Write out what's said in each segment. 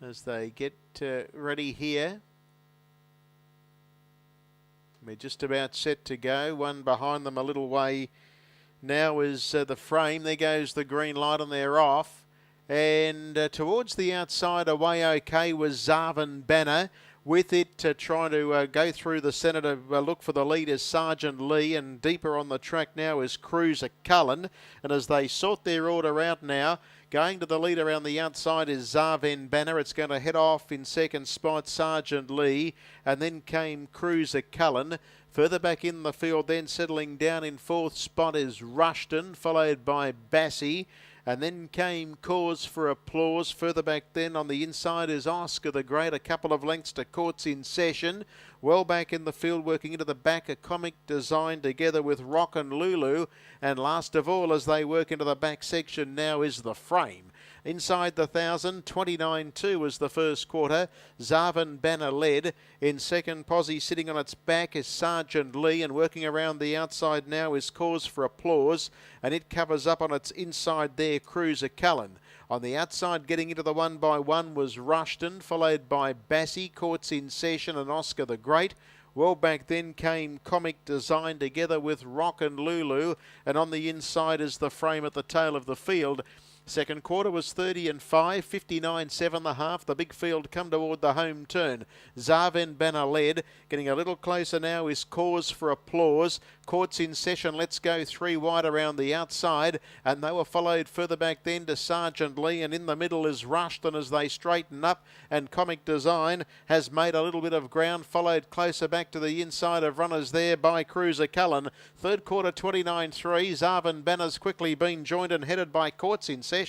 as they get ready here. We're just about set to go. One behind them a little way now is the frame. There goes the green light and they're off. And towards the outside, away okay was Zarvan Banner. With it trying to go through the centre to look for the lead is Sergeant Lee, and deeper on the track now is Cruiser Cullen. And as they sort their order out now, going to the lead around the outside is Zarvan Banner. It's going to head off in second spot, Sergeant Lee, and then came Cruiser Cullen. Further back in the field then, settling down in fourth spot is Rushton, followed by Bassie. And then came Cause for Applause. Further back then on the inside is Oscar the Great. A couple of lengths to Courts in Session. Well back in the field, working into the back, a Comic Design together with Rock and Lulu. And last of all, as they work into the back section now, is the Frame. Inside the 1,000, 29.2 was the first quarter. Zarvan Banner led. In second, Posse sitting on its back is Sergeant Lee, and working around the outside now is Cause for Applause, and it covers up on its inside there, Cruiser Cullen. On the outside, getting into the 1x1 was Rushton, followed by Bassie, Courts in Session, and Oscar the Great. Well back then came Comic Design together with Rock and Lulu, and on the inside is the Frame at the tail of the field. Second quarter was 30 and 5, 59.7 the half. The big field come toward the home turn. Zarvan Banner led. Getting a little closer now is Cause for Applause. Courts in Session, Let's Go 3 wide around the outside. And they were followed further back then to Sergeant Lee. And in the middle is Rushton as they straighten up. And Comic Design has made a little bit of ground. Followed closer back to the inside of runners there by Cruiser Cullen. Third quarter 29.3. Zarvan Banner's quickly been joined and headed by Courts in Session.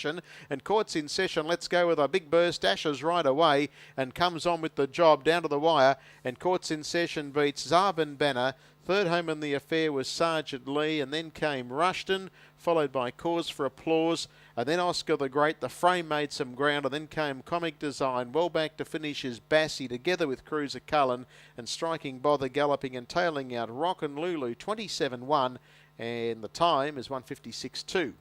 And Courts in Session, Let's Go with a big burst, dashes right away and comes on with the job down to the wire. And Courts in Session beats Zarvan Banner. Third home in the affair was Sergeant Lee, and then came Rushton, followed by Cause for Applause, and then Oscar the Great. The Frame made some ground, and then came Comic Design. Well back to finish is Bassie together with Cruiser Cullen, and striking Bother Galloping and tailing out Rock and Lulu 27.1, and the time is 1:56.2.